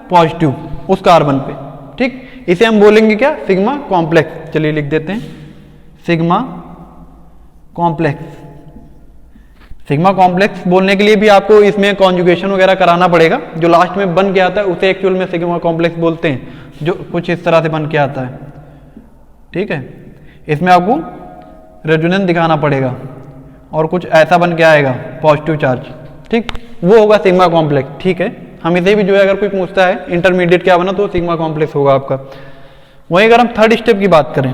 पॉजिटिव उस कार्बन पे। ठीक, इसे हम बोलेंगे क्या, सिग्मा कॉम्प्लेक्स। चलिए लिख देते हैं सिग्मा कॉम्प्लेक्स। सिग्मा कॉम्प्लेक्स बोलने के लिए भी आपको इसमें कॉन्जुगेशन वगैरह कराना पड़ेगा, जो लास्ट में बन के आता है उसे एक्चुअल में सिग्मा कॉम्प्लेक्स बोलते हैं, जो कुछ इस तरह से बन के आता है। ठीक है, इसमें आपको रेजोनेंस दिखाना पड़ेगा और कुछ ऐसा बन के आएगा पॉजिटिव चार्ज। ठीक, वो होगा सिग्मा कॉम्प्लेक्स। ठीक है, हम इसे भी जो है अगर कोई पूछता है इंटरमीडिएट क्या बना, तो सिग्मा कॉम्प्लेक्स होगा आपका। वहीं अगर हम थर्ड स्टेप की बात करें,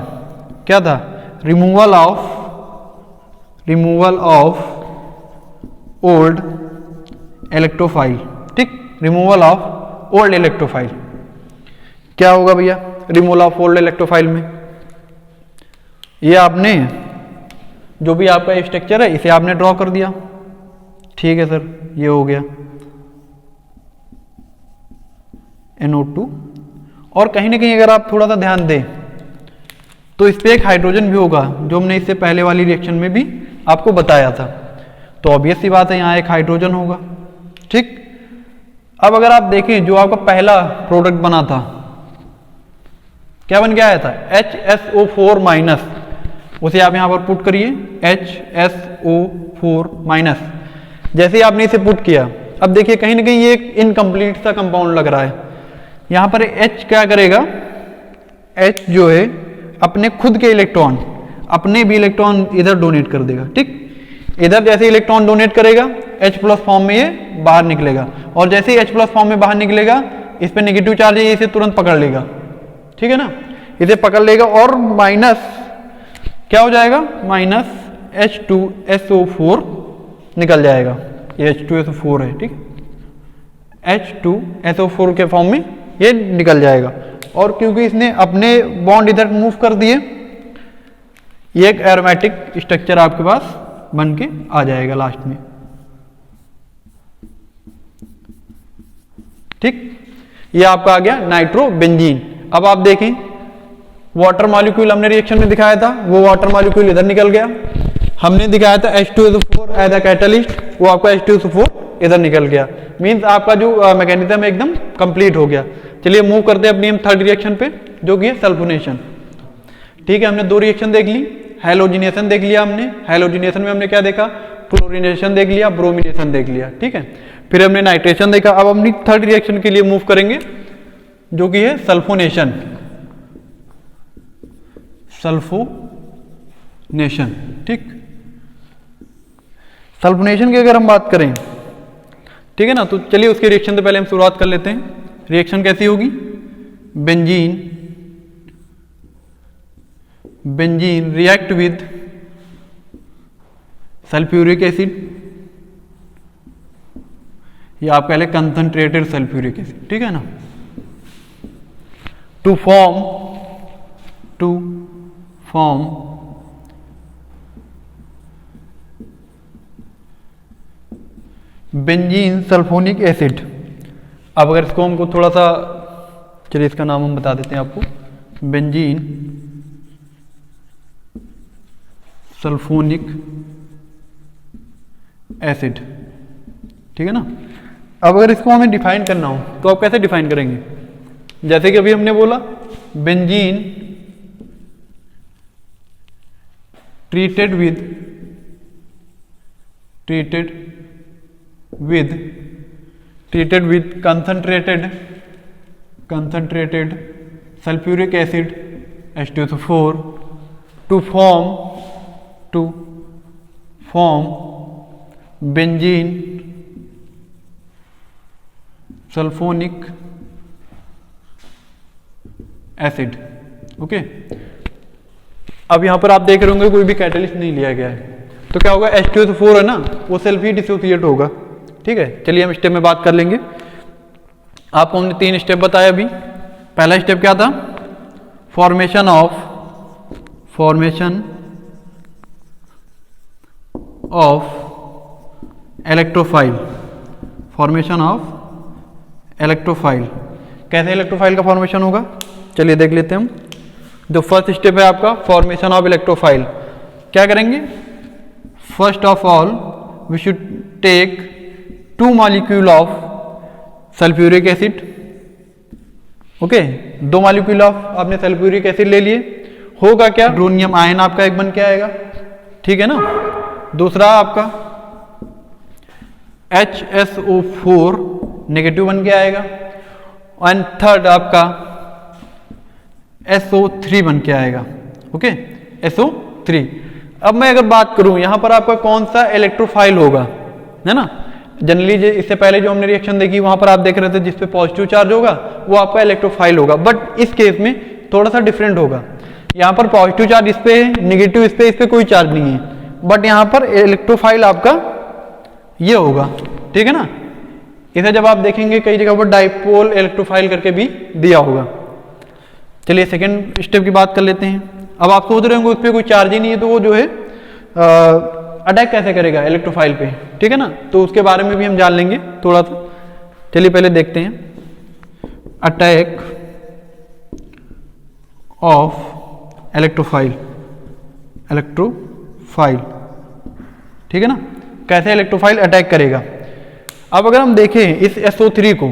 क्या था, रिमूवल ऑफ ओल्ड इलेक्ट्रोफाइल। ठीक, रिमूवल ऑफ ओल्ड इलेक्ट्रोफाइल। क्या होगा भैया रिमूवल ऑफ ओल्ड इलेक्ट्रोफाइल में, ये आपने जो भी आपका स्ट्रक्चर है इसे आपने ड्रॉ कर दिया। ठीक है सर, ये हो गया NO2, और कहीं ना कहीं अगर आप थोड़ा सा ध्यान दें तो इस पे एक हाइड्रोजन भी होगा, जो हमने इससे पहले वाली रिएक्शन में भी आपको बताया था। तो ऑब्वियस सी बात है यहाँ एक हाइड्रोजन होगा। ठीक, अब अगर आप देखें जो आपका पहला प्रोडक्ट बना था, क्या बन के आया था, HSO4 माइनस, उसे आप यहां पर पुट करिए HSO4 माइनस। जैसे ही आपने इसे पुट किया, अब देखिए कहीं ना कहीं ये एक इनकम्प्लीट सा कंपाउंड लग रहा है। यहां पर H क्या करेगा, H जो है अपने खुद के इलेक्ट्रॉन, अपने भी इलेक्ट्रॉन इधर डोनेट कर देगा। ठीक, इधर जैसे इलेक्ट्रॉन डोनेट करेगा H प्लस फॉर्म में ये बाहर निकलेगा, और जैसे ही H प्लस फॉर्म में बाहर निकलेगा इस पे नेगेटिव चार्ज है, ये इसे तुरंत पकड़ लेगा। ठीक है ना, इसे पकड़ लेगा और माइनस क्या हो जाएगा, माइनस H2SO4 निकल जाएगा। ये H2SO4 है। ठीक, H2SO4 के फॉर्म में ये निकल जाएगा, और क्योंकि इसने अपने बॉन्ड इधर मूव कर दिए, ये एक एरोमेटिक स्ट्रक्चर आपके पास बन के आ जाएगा लास्ट में। ठीक, ये आपका आ गया नाइट्रोबेंजीन। अब आप देखें वाटर मॉलिक्यूल हमने रिएक्शन में दिखाया था, वो वाटर मॉलिक्यूल इधर निकल गया। हमने दिखाया था H2SO4 एज अ कैटलिस्ट, वो आपका H2SO4 इधर निकल गया। मींस आपका जो मैकेनिज्म एकदम कंप्लीट हो गया। चलिए मूव करते हैं अपनी हम थर्ड रिएक्शन पे, जो कि है सल्फोनेशन। ठीक है, हमने दो रिएक्शन देख ली, हैलोजिनेशन देख लिया हमने, हैलोजिनेशन में हमने क्या देखा, क्लोरीनेशन देख लिया, ब्रोमिनेशन देख लिया, ठीक है। फिर हमने नाइट्रेशन देखा। अब हम थर्ड रिएक्शन के लिए मूव करेंगे जो कि है सल्फोनेशन। सल्फोनेशन, ठीक। सल्फोनेशन की अगर हम बात करें, ठीक है ना, तो चलिए उसके रिएक्शन से पहले हम शुरुआत कर लेते हैं। रिएक्शन कैसी होगी, benzene react with sulphuric acid, या आप कह लें कंसंट्रेटेड सल्फ्यूरिक एसिड, ठीक है ना, to form benzene sulphonic acid. अब अगर इसको हमको थोड़ा सा, चलिए इसका नाम हम बता देते हैं आपको, बेंजीन सल्फोनिक एसिड, ठीक है ना। अब अगर इसको हमें डिफाइन करना हो तो आप कैसे डिफाइन करेंगे, जैसे कि अभी हमने बोला benzene treated with concentrated sulfuric acid H2SO4 to form benzene sulphonic acid, okay. अब यहां पर आप देख रहे होंगे कोई भी कैटलिस्ट नहीं लिया गया है, तो क्या होगा, H2SO4 है ना, वो सेल्फ ही डिसोसिएट होगा, ठीक है। चलिए हम स्टेप में बात कर लेंगे। आपको हमने 3 स्टेप बताया अभी। पहला स्टेप क्या था, फॉर्मेशन ऑफ इलेक्ट्रोफाइल, कैसे इलेक्ट्रोफाइल का फॉर्मेशन होगा, चलिए देख लेते हैं हम। जो फर्स्ट स्टेप है आपका फॉर्मेशन ऑफ इलेक्ट्रोफाइल, क्या करेंगे, first of all we should take 2 molecule of sulphuric acid, okay. 2 molecule of आपने सल्फ्यूरिक एसिड ले लिए, होगा क्या, हाइड्रोनियम आयन आपका एक बन के आएगा, ठीक है ना। दूसरा आपका HSO4 नेगेटिव बन के आएगा, एंड थर्ड आपका SO3 बन के आएगा, ओके, SO3। अब मैं अगर बात करूं यहां पर आपका कौन सा इलेक्ट्रोफाइल होगा, है ना, जनरली इससे पहले जो हमने रिएक्शन देखी वहां पर आप देख रहे थे जिसपे पॉजिटिव चार्ज होगा वो आपका इलेक्ट्रोफाइल होगा, बट इस केस में थोड़ा सा डिफरेंट होगा। यहाँ पर पॉजिटिव चार्ज इस पे है, नेगेटिव इस पे कोई चार्ज नहीं है, बट यहाँ पर इलेक्ट्रोफाइल आपका ये होगा, ठीक है ना। इसे जब आप देखेंगे कई जगह पर डाइपोल इलेक्ट्रोफाइल करके भी दिया होगा। चलिए सेकेंड स्टेप की बात कर लेते हैं। अब आप सोच रहे होंगे उस पर कोई चार्ज ही नहीं है तो वो जो है अटैक कैसे करेगा इलेक्ट्रोफाइल पे, ठीक है ना, तो उसके बारे में भी हम जान लेंगे थोड़ा सा। चलिए पहले देखते हैं अटैक ऑफ इलेक्ट्रोफाइल, ठीक है ना, कैसे इलेक्ट्रोफाइल अटैक करेगा। अब अगर हम देखें इस SO3 को,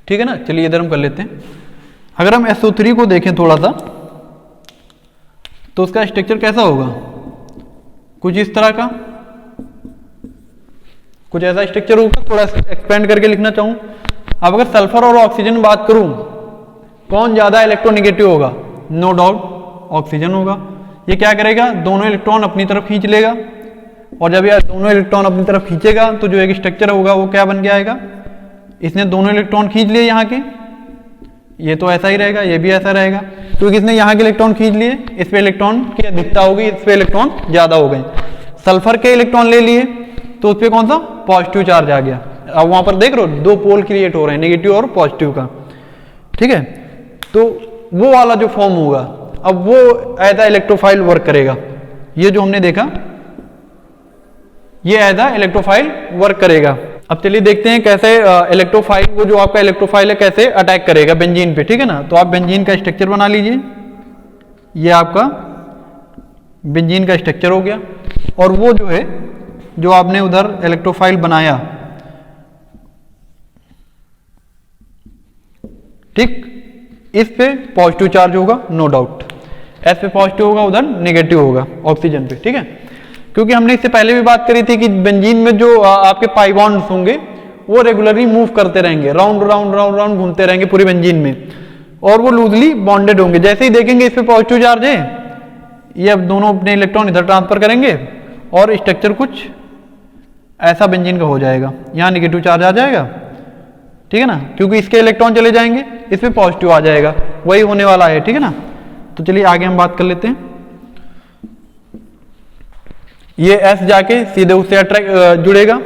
ठीक है ना, चलिए इधर हम कर लेते हैं। अगर हम SO3 को देखें थोड़ा सा तो उसका स्ट्रक्चर कैसा होगा, कुछ इस तरह का, कुछ ऐसा स्ट्रक्चर होगा। थोड़ा एक्सपेंड करके लिखना चाहूं, अब अगर सल्फर और ऑक्सीजन बात करूं कौन ज्यादा इलेक्ट्रोनेगेटिव होगा, नो डाउट ऑक्सीजन होगा। ये क्या करेगा, दोनों इलेक्ट्रॉन अपनी तरफ खींच लेगा, और जब यह दोनों इलेक्ट्रॉन अपनी तरफ खींचेगा तो जो एक स्ट्रक्चर होगा वो क्या बन के आएगा, इसने दोनों इलेक्ट्रॉन खींच लिए यहाँ के, ये तो ऐसा ही रहेगा, ये भी ऐसा रहेगा, क्योंकि इसने यहाँ के इलेक्ट्रॉन खींच लिए, इस पे इलेक्ट्रॉन की अधिकता होगी, इस पे इलेक्ट्रॉन ज्यादा हो गए। सल्फर के इलेक्ट्रॉन ले लिए तो उस पर कौन सा पॉजिटिव चार्ज आ गया। अब वहां पर देख रहे हो 2 पोल क्रिएट हो रहे हैं, नेगेटिव और पॉजिटिव का, ठीक है, तो वो वाला जो फॉर्म होगा अब वो एज इलेक्ट्रोफाइल वर्क करेगा। ये जो हमने देखा ये एज इलेक्ट्रोफाइल वर्क करेगा। अब चलिए देखते हैं कैसे इलेक्ट्रोफाइल, वो जो आपका इलेक्ट्रोफाइल है कैसे अटैक करेगा बेंजीन पे, ठीक है ना। तो आप बेंजीन का स्ट्रक्चर बना लीजिए, ये आपका बेंजीन का स्ट्रक्चर हो गया, और वो जो है जो आपने उधर इलेक्ट्रोफाइल बनाया, ठीक, इस पे पॉजिटिव चार्ज होगा नो डाउट। एस पे पॉजिटिव होगा, उधर नेगेटिव होगा ऑक्सीजन पे, ठीक है। क्योंकि हमने इससे पहले भी बात करी थी कि बेंजीन में जो आपके पाई बॉन्ड्स होंगे वो रेगुलरली मूव करते रहेंगे, राउंड राउंड राउंड राउंड घूमते रहेंगे पूरे बेंजीन में, और वो लूजली बॉन्डेड होंगे। जैसे ही देखेंगे इस पे पॉजिटिव चार्ज है, ये अब दोनों अपने इलेक्ट्रॉन इधर ट्रांसफर करेंगे और स्ट्रक्चर कुछ ऐसा बेंजीन का हो जाएगा, यहाँ नेगेटिव चार्ज आ जाएगा, ठीक है ना, क्योंकि इसके इलेक्ट्रॉन चले जाएंगे, इस पे पॉजिटिव आ जाएगा, वही होने वाला है, ठीक है ना। तो चलिए आगे हम बात कर लेते हैं। ये एस जाके सीधे उससे अट्रैक्ट जुड़ेगा,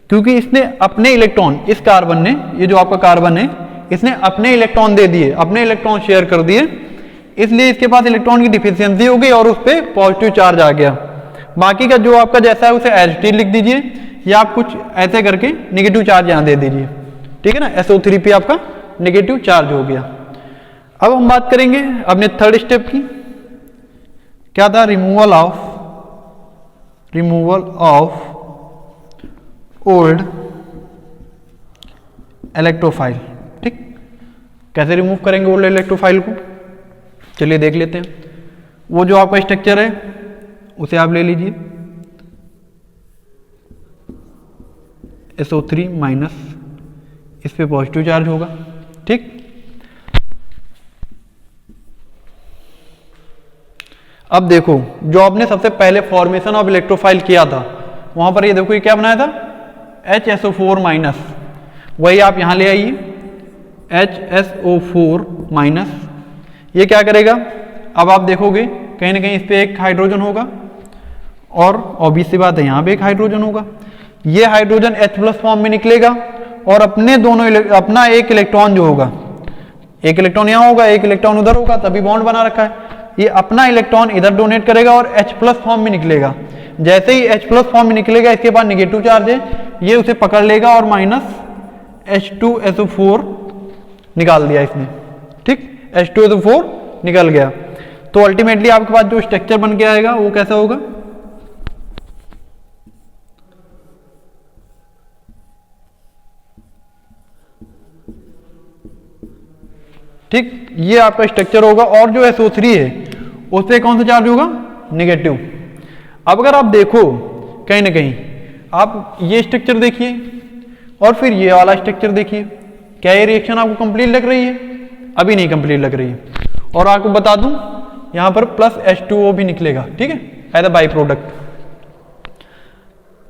क्योंकि इसने अपने इलेक्ट्रॉन, इस कार्बन ने, ये जो आपका कार्बन है, इसने अपने इलेक्ट्रॉन दे दिए, अपने इलेक्ट्रॉन शेयर कर दिए, इसलिए इसके पास इलेक्ट्रॉन की डिफिशियंसी हो गई और उस पर पॉजिटिव चार्ज आ गया। बाकी का जो आपका जैसा है उसे एज टी लिख दीजिए, या आप कुछ ऐसे करके नेगेटिव चार्ज यहां दे दीजिए, ठीक है ना। SO3 पे आपका नेगेटिव चार्ज हो गया। अब हम बात करेंगे अपने थर्ड स्टेप की, क्या था, रिमूवल ऑफ ओल्ड इलेक्ट्रोफाइल, ठीक। कैसे रिमूव करेंगे ओल्ड इलेक्ट्रोफाइल को, चलिए देख लेते हैं। वो जो आपका स्ट्रक्चर है उसे आप ले लीजिए, SO3 माइनस, इस पे पॉजिटिव चार्ज होगा, ठीक। अब देखो जो आपने सबसे पहले फॉर्मेशन ऑफ इलेक्ट्रोफाइल किया था, वहां पर ये देखो ये क्या बनाया था, HSO4 माइनस, वही आप यहां ले आइए, HSO4 माइनस। ये क्या करेगा, अब आप देखोगे कहीं ना कहीं इस पे एक हाइड्रोजन होगा, और ऑब्वियस सी बात है यहां पे एक हाइड्रोजन होगा। ये हाइड्रोजन H+ फॉर्म में निकलेगा और अपना एक इलेक्ट्रॉन जो होगा, एक इलेक्ट्रॉन यहां होगा, एक इलेक्ट्रॉन उधर होगा, तभी बॉन्ड बना रखा है। ये अपना इलेक्ट्रॉन इधर डोनेट करेगा और H+ फॉर्म में निकलेगा। जैसे ही H+ फॉर्म में निकलेगा, इसके बाद नेगेटिव चार्ज है, ये उसे पकड़ लेगा और माइनस H2SO4 निकाल दिया इसने, ठीक। H2SO4 निकल गया, तो अल्टीमेटली आपके पास जो स्ट्रक्चर बन के आएगा वो कैसा होगा, ठीक। ये आपका स्ट्रक्चर होगा, और जो SO3 है उस पे कौन सा चार्ज होगा, नेगेटिव। अब अगर आप देखो कहीं ना कहीं, आप ये स्ट्रक्चर देखिए और फिर ये वाला स्ट्रक्चर देखिए, क्या ये रिएक्शन आपको कंप्लीट लग रही है, अभी नहीं कंप्लीट लग रही है। और आपको बता दूं यहां पर प्लस H2O भी निकलेगा, ठीक है, एज अ बाई प्रोडक्ट।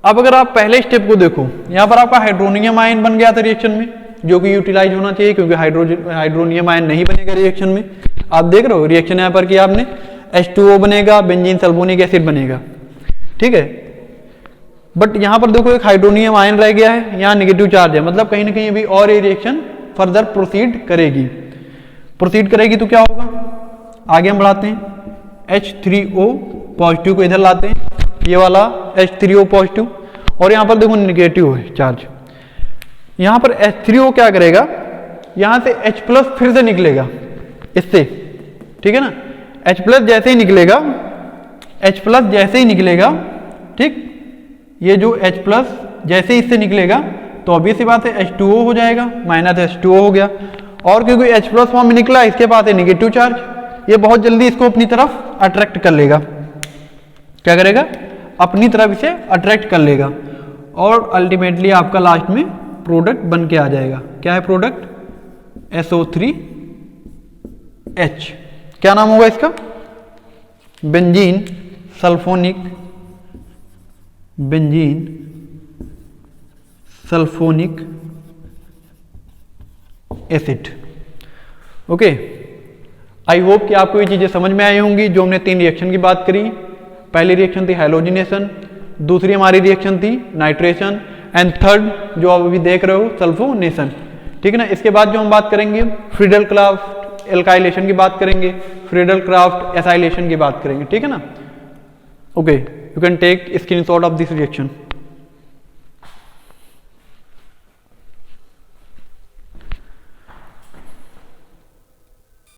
अब अगर आप पहले स्टेप को देखो, यहां पर आपका हाइड्रोनियम आयन बन गया था रिएक्शन में, जो कि यूटिलाइज होना चाहिए, क्योंकि हाइड्रोनियम आयन नहीं बनेगा रिएक्शन में। आप देख रहे हो रिएक्शन यहां पर कि आपने H2O बनेगा, बेंजीन सल्फोनिक एसिड बनेगा, ठीक है। बट यहां पर देखो एक हाइड्रोनियम आयन रह गया है, यहां नेगेटिव चार्ज है, मतलब कहीं ना कहीं अभी और ये रिएक्शन फर्दर प्रोसीड करेगी। तो क्या होगा, आगे हम बढ़ाते हैं, H3O पॉजिटिव को इधर लाते हैं, ये वाला H3O पॉजिटिव, और यहां पर देखो नेगेटिव है चार्ज। यहां पर H3O क्या करेगा, यहां से H+ फिर से निकलेगा इससे, ठीक है ना। H+ जैसे ही निकलेगा, H+ जैसे ही निकलेगा, ठीक, ये जो H+ जैसे ही इससे निकलेगा तो ऑब्वियस सी बात है H2O हो जाएगा, माइनस H2O हो गया। और क्योंकि H+ फॉर्म में निकला, इसके पास है नेगेटिव चार्ज, ये बहुत जल्दी इसको अपनी तरफ अट्रैक्ट कर लेगा। क्या करेगा, अपनी तरफ इसे अट्रैक्ट कर लेगा, और अल्टीमेटली आपका लास्ट में प्रोडक्ट बन के आ जाएगा। क्या है प्रोडक्ट, SO3H। क्या नाम होगा इसका, benzene sulphonic acid. Okay, I hope कि आपको ये चीजें समझ में आई होंगी, जो हमने 3 रिएक्शन की बात करी। पहली रिएक्शन थी हैलोजिनेशन, दूसरी हमारी रिएक्शन थी नाइट्रेशन, एंड थर्ड जो आप अभी देख रहे हो सल्फोनेशन, ठीक है ना। इसके बाद जो हम बात करेंगे फ्रीडल क्राफ्ट एल्काइलेशन की बात करेंगे, फ्रीडल क्राफ्ट एसाइलेशन की बात करेंगे, ठीक है ना। Okay, you can take screenshot of this reaction.